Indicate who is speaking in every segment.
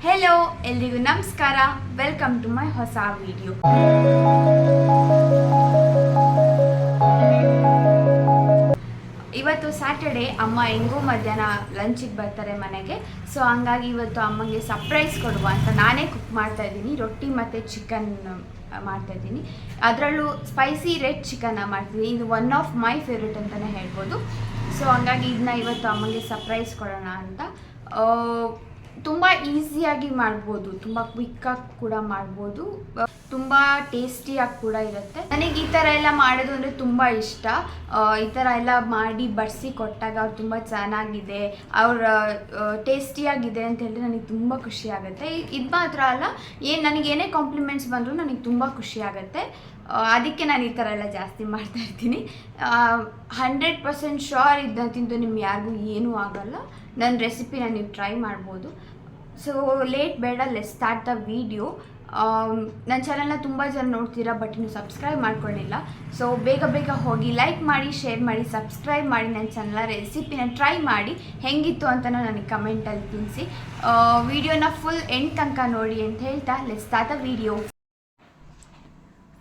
Speaker 1: Hello ಎಲ್ರಿಗೂ ನಮಸ್ಕಾರ. Welcome to my ಹೊಸ ವಿಡಿಯೋ. ಇವತ್ತು ಸ್ಯಾಟರ್ಡೆ, ಅಮ್ಮ ಹೆಂಗೂ ಮಧ್ಯಾಹ್ನ ಲಂಚಿಗೆ ಬರ್ತಾರೆ ಮನೆಗೆ. ಸೊ ಹಂಗಾಗಿ ಇವತ್ತು ಅಮ್ಮಗೆ ಸರ್ಪ್ರೈಸ್ ಕೊಡುವ ಅಂತ ನಾನೇ ಕುಕ್ ಮಾಡ್ತಾ ಇದ್ದೀನಿ. ರೊಟ್ಟಿ ಮತ್ತು ಚಿಕನ್ ಮಾಡ್ತಾಯಿದ್ದೀನಿ. ಅದರಲ್ಲೂ ಸ್ಪೈಸಿ ರೆಡ್ ಚಿಕನ್ನ ಮಾಡ್ತೀನಿ. ಇದು ಒನ್ ಆಫ್ ಮೈ ಫೇವ್ರೇಟ್ ಅಂತಲೇ ಹೇಳ್ಬೋದು. ಸೊ ಹಂಗಾಗಿ ಇದನ್ನ ಇವತ್ತು ಅಮ್ಮಗೆ ಸರ್ಪ್ರೈಸ್ ಕೊಡೋಣ ಅಂತ. ತುಂಬ ಈಸಿಯಾಗಿ ಮಾಡ್ಬೋದು, ತುಂಬ ಕ್ವಿಕ್ಕಾಗಿ ಕೂಡ ಮಾಡ್ಬೋದು, ತುಂಬ ಟೇಸ್ಟಿಯಾಗಿ ಕೂಡ ಇರುತ್ತೆ. ನನಗೆ ಈ ಥರ ಎಲ್ಲ ಮಾಡೋದು ಅಂದರೆ ತುಂಬ ಇಷ್ಟ. ಈ ಥರ ಎಲ್ಲ ಮಾಡಿ ಬಡಿಸಿ ಕೊಟ್ಟಾಗ ಅವ್ರು ತುಂಬ ಚೆನ್ನಾಗಿದೆ, ಅವ್ರ ಟೇಸ್ಟಿಯಾಗಿದೆ ಅಂತ ಹೇಳಿದ್ರೆ ನನಗೆ ತುಂಬ ಖುಷಿ ಆಗುತ್ತೆ. ಇದು ಮಾತ್ರ ಅಲ್ಲ, ನನಗೇನೇ ಕಾಂಪ್ಲಿಮೆಂಟ್ಸ್ ಬಂದರೂ ನನಗೆ ತುಂಬ ಖುಷಿ ಆಗುತ್ತೆ. ಅದಕ್ಕೆ ನಾನು ಈ ಥರ ಎಲ್ಲ ಜಾಸ್ತಿ ಮಾಡ್ತಾಯಿರ್ತೀನಿ. 100% ಶ್ಯೂರ್ ಇದನ್ನ ತಿಂದು ನಿಮ್ಗೆ ಯಾರಿಗೂ ಏನೂ ಆಗೋಲ್ಲ. ನನ್ನ ರೆಸಿಪಿನ ನೀವು ಟ್ರೈ ಮಾಡ್ಬೋದು. ಸೊ ಲೇಟ್ ಬೇಡ, ಲೆಟ್ಸ್ ಸ್ಟಾರ್ಟ್ ದ ವಿಡಿಯೋ. ನನ್ನ ಚಾನಲ್ನ ತುಂಬ ಜನ ನೋಡ್ತೀರಾ, ಬಟ್ ನೀವು ಸಬ್ಸ್ಕ್ರೈಬ್ ಮಾಡ್ಕೊಳ್ಳಿಲ್ಲ. ಸೊ ಬೇಗ ಹೋಗಿ ಲೈಕ್ ಮಾಡಿ, ಶೇರ್ ಮಾಡಿ, ಸಬ್ಸ್ಕ್ರೈಬ್ ಮಾಡಿ. ನನ್ನ ಚಾನಲ್ ರೆಸಿಪಿನ ಟ್ರೈ ಮಾಡಿ ಹೆಂಗಿತ್ತು ಅಂತ ನನಗೆ ಕಮೆಂಟಲ್ಲಿ ತಿಳಿಸಿ. ವಿಡಿಯೋನ ಫುಲ್ ಎಂಡ್ ತನಕ ನೋಡಿ ಅಂತ ಹೇಳ್ತಾ let's start the video.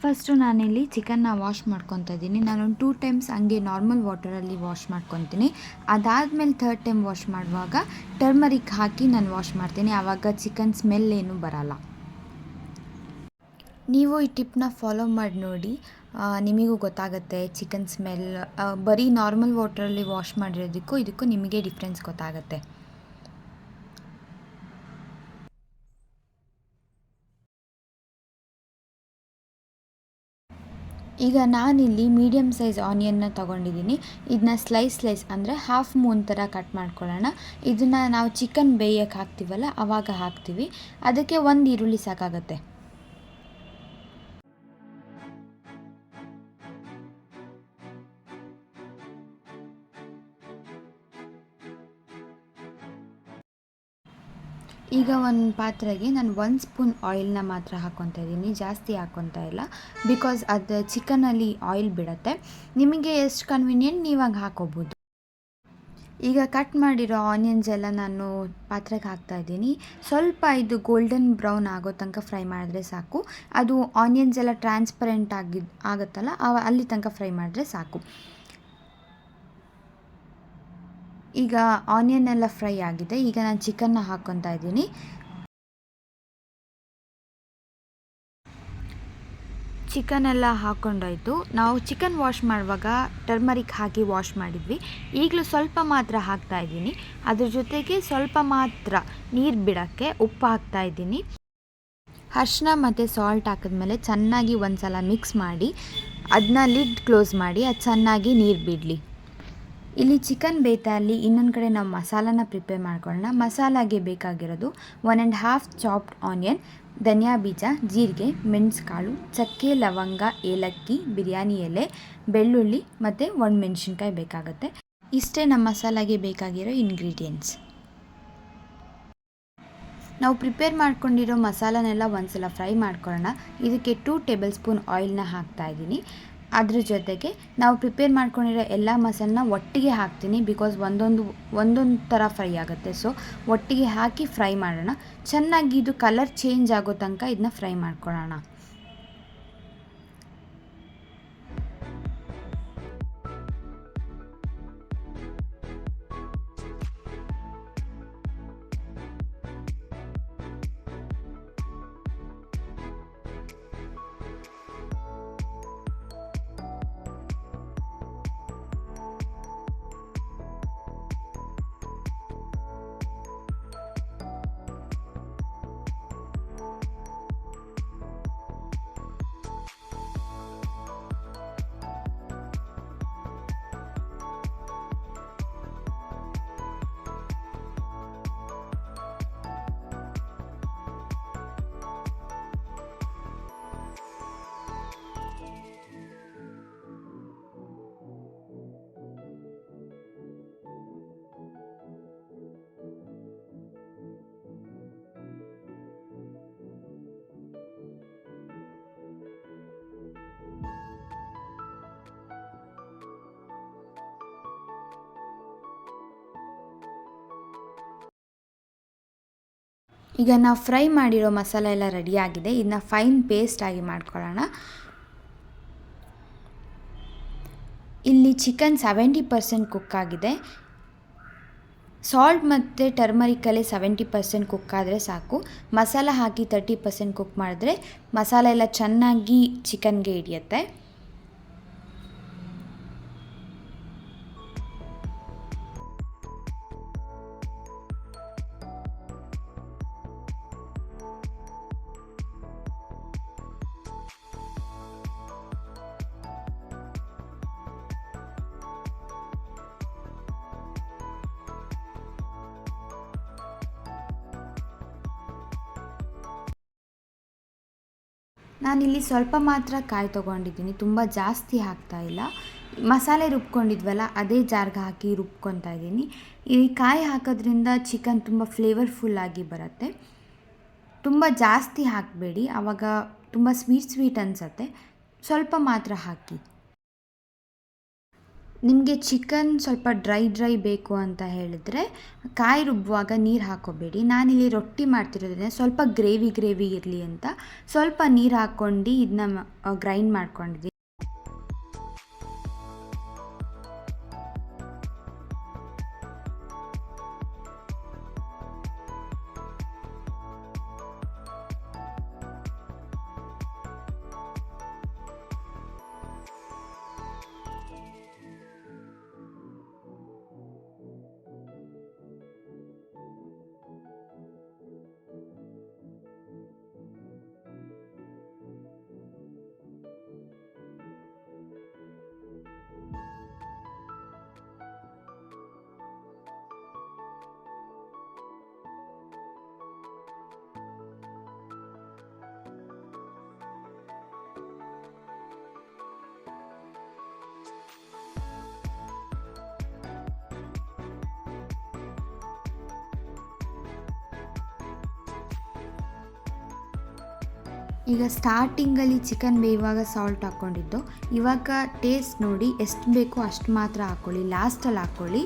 Speaker 2: First ನಾನಿಲ್ಲಿ ಚಿಕನ್ನ ವಾಶ್ ಮಾಡ್ಕೊತಾ ಇದ್ದೀನಿ. ನಾನೊಂದು 2 ಟೈಮ್ಸ್ ಹಂಗೆ ನಾರ್ಮಲ್ ವಾಟರಲ್ಲಿ ವಾಶ್ ಮಾಡ್ಕೊತೀನಿ. ಅದಾದಮೇಲೆ 3rd ಟೈಮ್ ವಾಶ್ ಮಾಡುವಾಗ ಟರ್ಮರಿಕ್ ಹಾಕಿ ನಾನು ವಾಶ್ ಮಾಡ್ತೀನಿ. ಆವಾಗ ಚಿಕನ್ ಸ್ಮೆಲ್ ಏನೂ ಬರಲ್ಲ. ನೀವು ಈ ಟಿಪ್ನ ಫಾಲೋ ಮಾಡಿ ನೋಡಿ, ನಿಮಗೂ ಗೊತ್ತಾಗುತ್ತೆ ಚಿಕನ್ ಸ್ಮೆಲ್. ಬರೀ ನಾರ್ಮಲ್ ವಾಟರಲ್ಲಿ ವಾಶ್ ಮಾಡಿರೋದಕ್ಕೂ ಇದಕ್ಕೂ ನಿಮಗೆ ಡಿಫ್ರೆನ್ಸ್ ಗೊತ್ತಾಗುತ್ತೆ. ಈಗ ನಾನಿಲ್ಲಿ ಮೀಡಿಯಮ್ ಸೈಜ್ ಆನಿಯನ್ನ ತೊಗೊಂಡಿದ್ದೀನಿ. ಇದನ್ನ ಸ್ಲೈಸ್ ಅಂದರೆ ಹಾಫ್ ಮೂನ್ ಥರ ಕಟ್ ಮಾಡ್ಕೊಳ್ಳೋಣ. ಇದನ್ನು ನಾವು ಚಿಕನ್ ಬೇಯಕ್ಕೆ ಹಾಕ್ತೀವಲ್ಲ ಆವಾಗ ಹಾಕ್ತೀವಿ. ಅದಕ್ಕೆ 1 ಈರುಳ್ಳಿ ಸಾಕಾಗುತ್ತೆ. ಈಗ ಒಂದು ಪಾತ್ರೆಗೆ ನಾನು 1 ಸ್ಪೂನ್ ಆಯಿಲ್ನ ಮಾತ್ರ ಹಾಕ್ಕೊತಾ ಇದ್ದೀನಿ, ಜಾಸ್ತಿ ಹಾಕ್ಕೊತಾ ಇಲ್ಲ. ಬಿಕಾಸ್ ಅದು ಚಿಕನಲ್ಲಿ ಆಯಿಲ್ ಬಿಡುತ್ತೆ. ನಿಮಗೆ ಎಷ್ಟು ಕನ್ವೀನಿಯೆಂಟ್ ನೀವಾಗ ಹಾಕೋಬೋದು. ಈಗ ಕಟ್ ಮಾಡಿರೋ ಆನಿಯನ್ಸ್ ಎಲ್ಲ ನಾನು ಪಾತ್ರೆಗೆ ಹಾಕ್ತಾಯಿದ್ದೀನಿ. ಸ್ವಲ್ಪ ಇದು ಗೋಲ್ಡನ್ ಬ್ರೌನ್ ಆಗೋ ತನಕ ಫ್ರೈ ಮಾಡಿದ್ರೆ ಸಾಕು. ಅದು ಆನಿಯನ್ಸ್ ಎಲ್ಲ ಟ್ರಾನ್ಸ್ಪರೆಂಟ್ ಆಗುತ್ತಲ್ಲ, ಅಲ್ಲಿ ತನಕ ಫ್ರೈ ಮಾಡಿದ್ರೆ ಸಾಕು. ಈಗ ಆನಿಯನ್ ಎಲ್ಲ ಫ್ರೈ ಆಗಿದೆ. ಈಗ ನಾನು ಚಿಕನ್ನ ಹಾಕ್ಕೊತಾ ಇದ್ದೀನಿ. ಚಿಕನ್ ಎಲ್ಲ ಹಾಕ್ಕೊಂಡಾಯಿತು. ನಾವು ಚಿಕನ್ ವಾಶ್ ಮಾಡುವಾಗ ಟರ್ಮರಿಕ್ ಹಾಕಿ ವಾಶ್ ಮಾಡಿದ್ವಿ. ಈಗಲೂ ಸ್ವಲ್ಪ ಮಾತ್ರ ಹಾಕ್ತಾ ಇದ್ದೀನಿ. ಅದ್ರ ಜೊತೆಗೆ ಸ್ವಲ್ಪ ಮಾತ್ರ ನೀರು ಬಿಡೋಕ್ಕೆ ಉಪ್ಪು ಹಾಕ್ತಾ ಇದ್ದೀನಿ. ಅರಿಶಿನ ಮತ್ತು ಸಾಲ್ಟ್ ಹಾಕಿದ್ಮೇಲೆ ಚೆನ್ನಾಗಿ ಒಂದು ಸಲ ಮಿಕ್ಸ್ ಮಾಡಿ ಅದನ್ನ ಲಿಡ್ ಕ್ಲೋಸ್ ಮಾಡಿ ಅದು ಚೆನ್ನಾಗಿ ನೀರು ಬಿಡಲಿ. ಇಲ್ಲಿ ಚಿಕನ್ ಬೇಯ್ತಾ ಅಲ್ಲಿ ಇನ್ನೊಂದು ಕಡೆ ನಾವು ಮಸಾಲಾನ ಪ್ರಿಪೇರ್ ಮಾಡ್ಕೊಳ್ಳೋಣ. ಮಸಾಲಾಗೆ ಬೇಕಾಗಿರೋದು 1.5 ಚಾಪ್ಡ್ ಆನಿಯನ್, ಧನಿಯಾ ಬೀಜ, ಜೀರಿಗೆ, ಮೆಣಸುಕಾಳು, ಚಕ್ಕೆ, ಲವಂಗ, ಏಲಕ್ಕಿ, ಬಿರಿಯಾನಿ ಎಲೆ, ಬೆಳ್ಳುಳ್ಳಿ ಮತ್ತು ಒಣಮೆಣಸಿನ್ಕಾಯಿ ಬೇಕಾಗುತ್ತೆ. ಇಷ್ಟೇ ನಮ್ಮ ಮಸಾಲಾಗೆ ಬೇಕಾಗಿರೋ ಇಂಗ್ರೀಡಿಯೆಂಟ್ಸ್. ನಾವು ಪ್ರಿಪೇರ್ ಮಾಡ್ಕೊಂಡಿರೋ ಮಸಾಲನೆಲ್ಲ ಒಂದು ಸಲ ಫ್ರೈ ಮಾಡ್ಕೊಳ್ಳೋಣ. ಇದಕ್ಕೆ 2 ಟೇಬಲ್ ಸ್ಪೂನ್ ಆಯಿಲ್ನ ಹಾಕ್ತಾಯಿದ್ದೀನಿ. ಅದ್ರ ಜೊತೆಗೆ ನಾವು ಪ್ರಿಪೇರ್ ಮಾಡ್ಕೊಂಡಿರೋ ಎಲ್ಲ ಮಸಾಲನ್ನ ಒಟ್ಟಿಗೆ ಹಾಕ್ತೀನಿ. ಬಿಕಾಸ್ ಒಂದೊಂದು ಥರ ಫ್ರೈ ಆಗುತ್ತೆ. ಸೊ ಒಟ್ಟಿಗೆ ಹಾಕಿ ಫ್ರೈ ಮಾಡೋಣ. ಚೆನ್ನಾಗಿ ಇದು ಕಲರ್ ಚೇಂಜ್ ಆಗೋ ತನಕ ಇದನ್ನ ಫ್ರೈ ಮಾಡ್ಕೊಳ್ಳೋಣ. ಈಗ ನಾವು ಫ್ರೈ ಮಾಡಿರೋ ಮಸಾಲೆ ಎಲ್ಲ ರೆಡಿಯಾಗಿದೆ. ಇದನ್ನ ಫೈನ್ ಪೇಸ್ಟ್ ಆಗಿ ಮಾಡ್ಕೊಳ್ಳೋಣ. ಇಲ್ಲಿ ಚಿಕನ್ 70% ಕುಕ್ ಆಗಿದೆ. ಸಾಲ್ಟ್ ಮತ್ತು ಟರ್ಮರಿಕಲ್ಲೇ 70% ಕುಕ್ ಆದರೆ ಸಾಕು. ಮಸಾಲ ಹಾಕಿ 30% ಕುಕ್ ಮಾಡಿದ್ರೆ ಮಸಾಲೆ ಎಲ್ಲ ಚೆನ್ನಾಗಿ ಚಿಕನ್ಗೆ ಹಿಡಿಯುತ್ತೆ. ನಾನಿಲ್ಲಿ ಸ್ವಲ್ಪ ಮಾತ್ರ ಕಾಯಿ ತೊಗೊಂಡಿದ್ದೀನಿ, ತುಂಬ ಜಾಸ್ತಿ ಹಾಕ್ತಾ ಇಲ್ಲ. ಮಸಾಲೆ ರುಬ್ಕೊಂಡಿದ್ವಲ್ಲ ಅದೇ ಜಾರ್ಗೆ ಹಾಕಿ ರುಬ್ಕೊತಾ ಇದ್ದೀನಿ. ಈ ಕಾಯಿ ಹಾಕೋದ್ರಿಂದ ಚಿಕನ್ ತುಂಬ ಫ್ಲೇವರ್ಫುಲ್ಲಾಗಿ ಬರುತ್ತೆ. ತುಂಬ ಜಾಸ್ತಿ ಹಾಕಬೇಡಿ, ಆವಾಗ ತುಂಬ ಸ್ವೀಟ್ ಅನಿಸುತ್ತೆ. ಸ್ವಲ್ಪ ಮಾತ್ರ ಹಾಕಿ. ನಿಮಗೆ ಚಿಕನ್ ಸ್ವಲ್ಪ ಡ್ರೈ ಬೇಕು ಅಂತ ಹೇಳಿದ್ರೆ ಕಾಯಿ ರುಬ್ಬುವಾಗ ನೀರು ಹಾಕೋಬೇಡಿ. ನಾನಿಲ್ಲಿ ರೊಟ್ಟಿ ಮಾಡ್ತಿರೋದ್ರಿಂದ ಸ್ವಲ್ಪ ಗ್ರೇವಿ ಇರಲಿ ಅಂತ ಸ್ವಲ್ಪ ನೀರು ಹಾಕ್ಕೊಂಡು ಇದನ್ನ ಗ್ರೈಂಡ್ ಮಾಡ್ಕೊಂಡಿದ್ದೀನಿ. ಈಗ ಸ್ಟಾರ್ಟಿಂಗಲ್ಲಿ ಚಿಕನ್ ಬೇಯುವಾಗ ಸಾಲ್ಟ್ ಹಾಕ್ಕೊಂಡಿದ್ದು, ಇವಾಗ ಟೇಸ್ಟ್ ನೋಡಿ ಎಷ್ಟು ಬೇಕೋ ಅಷ್ಟು ಮಾತ್ರ ಹಾಕ್ಕೊಳ್ಳಿ, ಲಾಸ್ಟಲ್ಲಿ ಹಾಕ್ಕೊಳ್ಳಿ.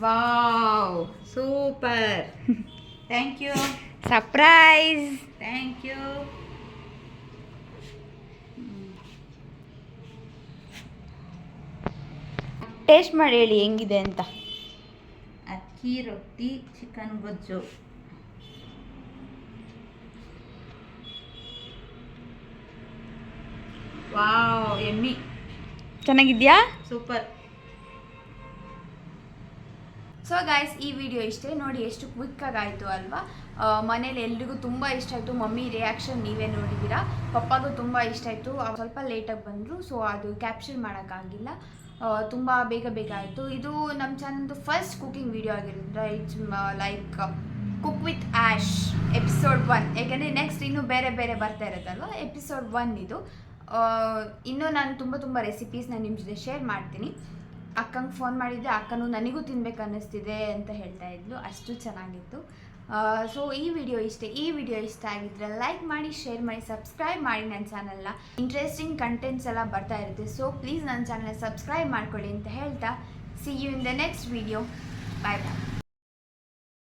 Speaker 3: Wow, super. Thank you.
Speaker 2: Surprise.
Speaker 3: Thank you.
Speaker 2: Taste ಮಾಡಿ ಹೇಳಿ ಹೆಂಗಿದೆ ಅಂತ.
Speaker 3: ಅಕ್ಕಿ ಅಕ್ಕಿ ರೊಟ್ಟಿ ಚಿಕನ್ ಗೊಜ್ಜು. ವಾವ್, ಎಮ್ಮಿ,
Speaker 2: ಚೆನ್ನಾಗಿದ್ಯಾ?
Speaker 3: ಸೂಪರ್.
Speaker 1: ಸೊ ಗೈಸ್, ಈ ವಿಡಿಯೋ ಇಷ್ಟೇ. ನೋಡಿ ಎಷ್ಟು ಕ್ವಿಕ್ಕಾಗಿ ಆಯಿತು ಅಲ್ವಾ. ಮನೇಲಿ ಎಲ್ರಿಗೂ ತುಂಬ ಇಷ್ಟ ಆಯಿತು. ಮಮ್ಮಿ ರಿಯಾಕ್ಷನ್ ನೀವೇ ನೋಡಿದ್ದೀರಾ. ಪಪ್ಪಾಗೂ ತುಂಬ ಇಷ್ಟ ಆಯಿತು. ಸ್ವಲ್ಪ ಲೇಟಾಗಿ ಬಂದರು, ಸೊ ಅದು ಕ್ಯಾಪ್ಚರ್ ಮಾಡೋಕ್ಕಾಗಿಲ್ಲ. ತುಂಬ ಬೇಗ ಆಯಿತು. ಇದು ನಮ್ಮ ಚಾನಲ್ದು ಫಸ್ಟ್ ಕುಕಿಂಗ್ ವಿಡಿಯೋ ಆಗಿರೋದ್ರಿಂದ it's like cook with ash episode 1. ಯಾಕೆಂದರೆ ನೆಕ್ಸ್ಟ್ ಇನ್ನೂ ಬೇರೆ ಬರ್ತಾ ಇರೋದಲ್ವ, ಎಪಿಸೋಡ್ 1 ಇದು. ಇನ್ನೂ ನಾನು ತುಂಬ ರೆಸಿಪೀಸ್ ನಾನು ನಿಮ್ಮ ಜೊತೆ ಶೇರ್ ಮಾಡ್ತೀನಿ. ಅಕ್ಕಂಗೆ ಫೋನ್ ಮಾಡಿದ್ದೆ, ಅಕ್ಕನೂ ನನಗೂ ತಿನ್ಬೇಕು ಅನ್ನಿಸ್ತಿದೆ ಅಂತ ಹೇಳ್ತಾ ಇದ್ಲು, ಅಷ್ಟು ಚೆನ್ನಾಗಿತ್ತು. ಸೊ ಈ ವಿಡಿಯೋ ಇಷ್ಟ ಆಗಿದ್ರೆ ಲೈಕ್ ಮಾಡಿ, ಶೇರ್ ಮಾಡಿ, ಸಬ್ಸ್ಕ್ರೈಬ್ ಮಾಡಿ ನನ್ನ ಚಾನಲ್ನ. ಇಂಟ್ರೆಸ್ಟಿಂಗ್ ಕಂಟೆಂಟ್ಸ್ ಎಲ್ಲ ಬರ್ತಾ ಇರುತ್ತೆ. ಸೊ ಪ್ಲೀಸ್ ನನ್ನ ಚಾನಲ್ನ ಸಬ್ಸ್ಕ್ರೈಬ್ ಮಾಡ್ಕೊಳ್ಳಿ ಅಂತ ಹೇಳ್ತಾ, see you in the next video. Bye.